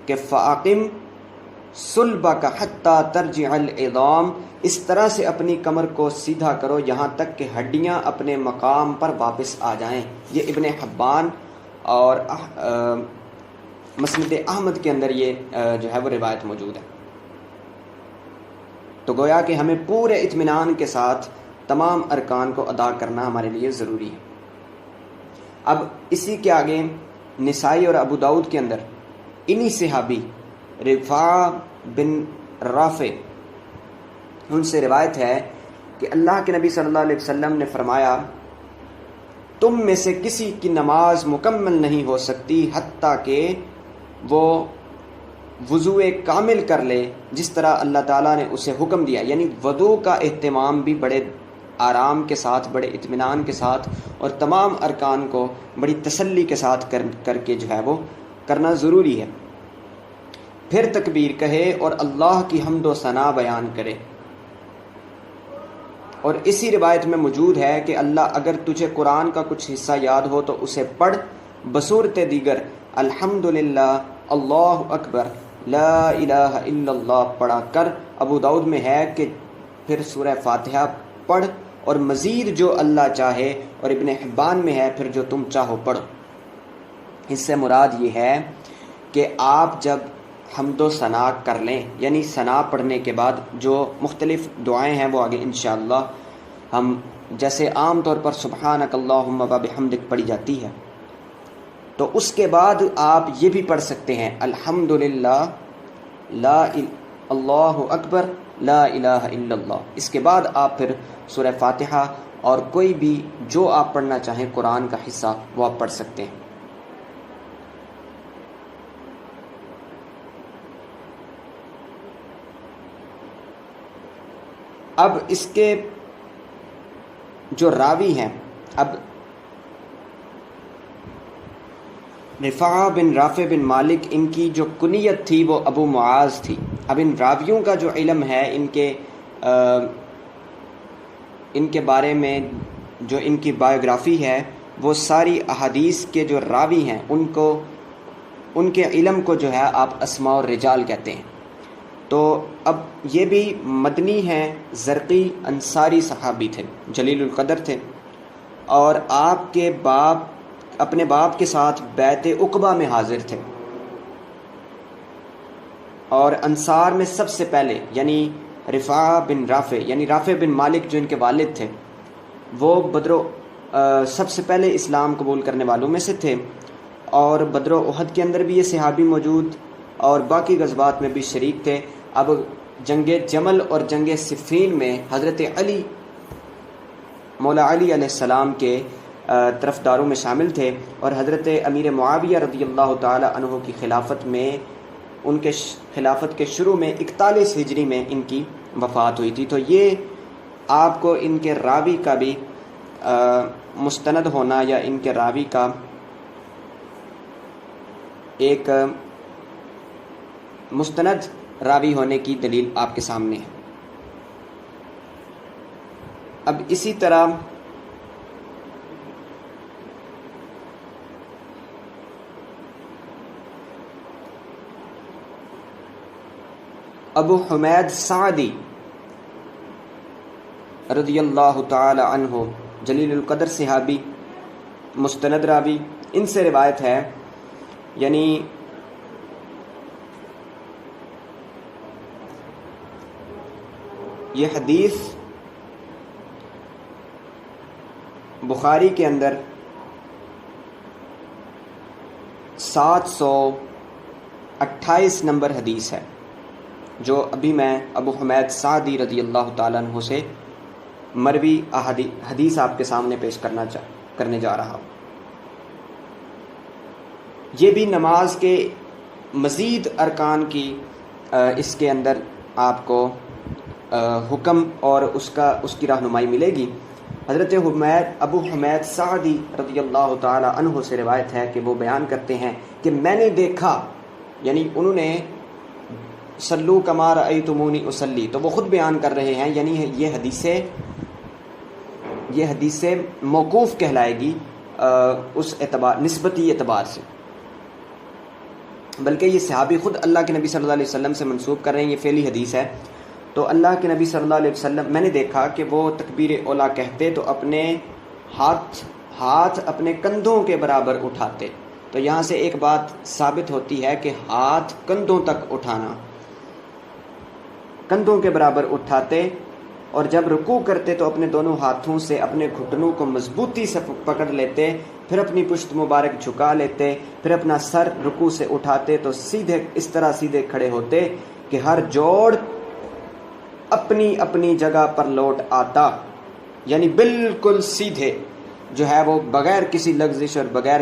کہ فاقم صلبک حتی ترجع العظام، اس طرح سے اپنی کمر کو سیدھا کرو یہاں تک کہ ہڈیاں اپنے مقام پر واپس آ جائیں۔ یہ ابن حبان اور مسند احمد کے اندر یہ جو ہے وہ روایت موجود ہے۔ تو گویا کہ ہمیں پورے اطمینان کے ساتھ تمام ارکان کو ادا کرنا ہمارے لیے ضروری ہے۔ اب اسی کے آگے نسائی اور ابو داؤد کے اندر انہی صحابی رفاع بن رافع ان سے روایت ہے کہ اللہ کے نبی صلی اللہ علیہ وسلم نے فرمایا تم میں سے کسی کی نماز مکمل نہیں ہو سکتی حتیٰ کہ وہ وضو کامل کر لے جس طرح اللہ تعالیٰ نے اسے حکم دیا، یعنی وضو کا اہتمام بھی بڑے آرام کے ساتھ، بڑے اطمینان کے ساتھ اور تمام ارکان کو بڑی تسلی کے ساتھ کر کے جو ہے وہ کرنا ضروری ہے۔ پھر تکبیر کہے اور اللہ کی حمد و ثنا بیان کرے۔ اور اسی روایت میں موجود ہے کہ اللہ اگر تجھے قرآن کا کچھ حصہ یاد ہو تو اسے پڑھ بصورت دیگر الحمدللہ، اللہ اکبر، لا الہ الا اللہ پڑھا کر۔ ابو داؤد میں ہے کہ پھر سورہ فاتحہ پڑھ اور مزید جو اللہ چاہے، اور ابن حبان میں ہے پھر جو تم چاہو پڑھو۔ اس سے مراد یہ ہے کہ آپ جب حمد و ثنا کر لیں، یعنی ثنا پڑھنے کے بعد جو مختلف دعائیں ہیں وہ آگے انشاءاللہ ہم جیسے عام طور پر سبحانک اللہم و بحمدک پڑھی جاتی ہے، تو اس کے بعد آپ یہ بھی پڑھ سکتے ہیں الحمدللہ، اللہ اکبر، لا الہ الا اللہ۔ اس کے بعد آپ پھر سورہ فاتحہ اور کوئی بھی جو آپ پڑھنا چاہیں قرآن کا حصہ وہ آپ پڑھ سکتے ہیں۔ اب اس کے جو راوی ہیں، اب رفاع بن رافع بن مالک ان کی جو کنیت تھی وہ ابو معاذ تھی۔ اب ان راویوں کا جو علم ہے ان کے بارے میں جو ان کی بایوگرافی ہے وہ ساری احادیث کے جو راوی ہیں ان کے علم کو جو ہے آپ اسماء الرجال کہتے ہیں۔ تو اب یہ بھی مدنی ہیں، زرقی انصاری صحابی تھے، جلیل القدر تھے، اور آپ کے باپ اپنے باپ کے ساتھ بیعت عقبہ میں حاضر تھے، اور انصار میں سب سے پہلے یعنی رفاع بن رافع یعنی رافع بن مالک جو ان کے والد تھے وہ سب سے پہلے اسلام قبول کرنے والوں میں سے تھے، اور بدر و احد کے اندر بھی یہ صحابی موجود اور باقی غزوات میں بھی شریک تھے۔ اب جنگ جمل اور جنگ صفین میں حضرت علی مولا علی علیہ السلام کے طرفداروں میں شامل تھے، اور حضرت امیر معاویہ رضی اللہ تعالی عنہ کی خلافت میں ان کے خلافت کے شروع میں 41 ہجری میں ان کی وفات ہوئی تھی۔ تو یہ آپ کو ان کے راوی کا بھی مستند ہونا یا ان کے راوی کا ایک مستند راوی ہونے کی دلیل آپ کے سامنے ہے۔ اب اسی طرح ابو حمید سعدی رضی اللہ تعالی عنہ جلیل القدر صحابی، مستند راوی، ان سے روایت ہے، یعنی یہ حدیث بخاری کے اندر 728 نمبر حدیث ہے، جو ابھی میں ابو حمید سعدی رضی اللہ تعالیٰ عنہ سے مروی حدیث آپ کے سامنے پیش کرنے جا رہا ہوں۔ یہ بھی نماز کے مزید ارکان کی اس کے اندر آپ کو حکم اور اس کی رہنمائی ملے گی۔ حضرت ابو حمید سعدی رضی اللہ تعالی عنہ سے روایت ہے کہ وہ بیان کرتے ہیں کہ میں نے دیکھا، یعنی انہوں نے صلو کما رأیتمونی اصلی، تو وہ خود بیان کر رہے ہیں، یعنی یہ حدیث موقوف کہلائے گی اس اعتبار نسبتی اعتبار سے۔ بلکہ یہ صحابی خود اللہ کے نبی صلی اللہ علیہ وسلم سے منسوب کر رہے ہیں، یہ فعلی حدیث ہے۔ تو اللہ کے نبی صلی اللہ علیہ وسلم میں نے دیکھا کہ وہ تکبیر اولا کہتے تو اپنے ہاتھ اپنے کندھوں کے برابر اٹھاتے۔ تو یہاں سے ایک بات ثابت ہوتی ہے کہ ہاتھ کندھوں تک اٹھانا، کندھوں کے برابر اٹھاتے، اور جب رکوع کرتے تو اپنے دونوں ہاتھوں سے اپنے گھٹنوں کو مضبوطی سے پکڑ لیتے، پھر اپنی پشت مبارک جھکا لیتے، پھر اپنا سر رکوع سے اٹھاتے تو سیدھے اس طرح سیدھے کھڑے ہوتے کہ ہر جوڑ اپنی اپنی جگہ پر لوٹ آتا، یعنی بالکل سیدھے جو ہے وہ بغیر کسی لغزش اور بغیر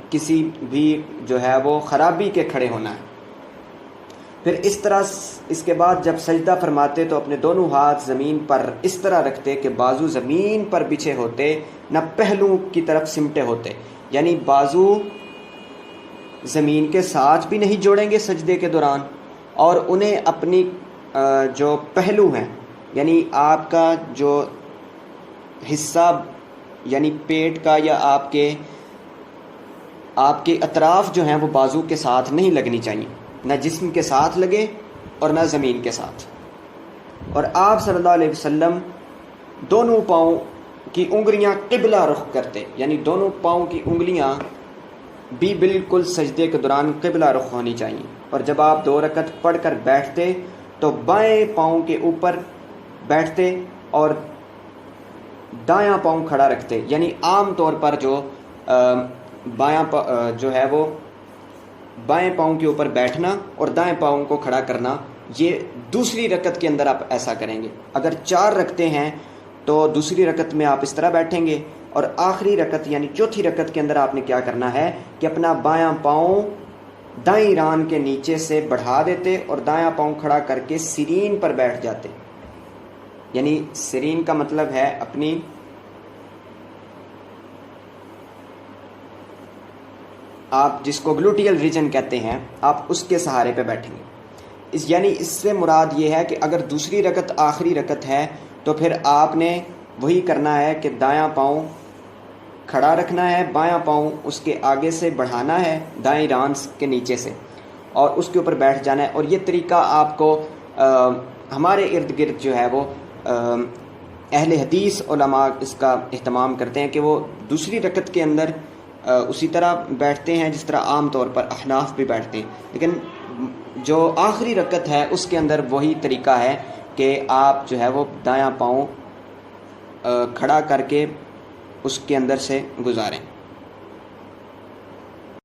کسی بھی جو ہے وہ خرابی کے کھڑے ہونا ہے۔ پھر اس طرح اس کے بعد جب سجدہ فرماتے تو اپنے دونوں ہاتھ زمین پر اس طرح رکھتے کہ بازو زمین پر بچھے ہوتے، نہ پہلوؤں کی طرف سمٹے ہوتے، یعنی بازو زمین کے ساتھ بھی نہیں جوڑیں گے سجدے کے دوران، اور انہیں اپنی جو پہلو ہیں، یعنی آپ کا جو حصہ یعنی پیٹ کا یا آپ کے اطراف جو ہیں وہ بازو کے ساتھ نہیں لگنی چاہیے، نہ جسم کے ساتھ لگے اور نہ زمین کے ساتھ۔ اور آپ صلی اللہ علیہ وسلم دونوں پاؤں کی انگلیاں قبلہ رخ کرتے، یعنی دونوں پاؤں کی انگلیاں بھی بالکل سجدے کے دوران قبلہ رخ ہونی چاہیے۔ اور جب آپ 2 رکعت پڑھ کر بیٹھتے تو بائیں پاؤں کے اوپر بیٹھتے اور دایاں پاؤں کھڑا رکھتے، یعنی عام طور پر جو جو ہے وہ بائیں پاؤں کے اوپر بیٹھنا اور دائیں پاؤں کو کھڑا کرنا، یہ دوسری رکعت کے اندر آپ ایسا کریں گے۔ اگر 4 رکعتیں ہیں تو دوسری رکعت میں آپ اس طرح بیٹھیں گے، اور آخری رکعت یعنی چوتھی رکعت کے اندر آپ نے کیا کرنا ہے کہ اپنا بایاں پاؤں دائیں ران کے نیچے سے بڑھا دیتے اور دایاں پاؤں کھڑا کر کے سرین پر بیٹھ جاتے، یعنی سرین کا مطلب ہے اپنی آپ جس کو گلوٹیل ریجن کہتے ہیں، آپ اس کے سہارے پہ بیٹھیں گے۔ یعنی اس سے مراد یہ ہے کہ اگر دوسری رکعت آخری رکعت ہے تو پھر آپ نے وہی کرنا ہے کہ دایاں پاؤں کھڑا رکھنا ہے، بایاں پاؤں اس کے آگے سے بڑھانا ہے دائیں رانس کے نیچے سے، اور اس کے اوپر بیٹھ جانا ہے۔ اور یہ طریقہ آپ کو ہمارے ارد گرد جو ہے وہ اہل حدیث علماء اس کا اہتمام کرتے ہیں کہ وہ دوسری رکعت کے اندر اسی طرح بیٹھتے ہیں جس طرح عام طور پر احناف بھی بیٹھتے ہیں، لیکن جو آخری رکعت ہے اس کے اندر وہی طریقہ ہے کہ آپ جو ہے وہ دایاں پاؤں کھڑا کر کے اس کے اندر سے گزاریں۔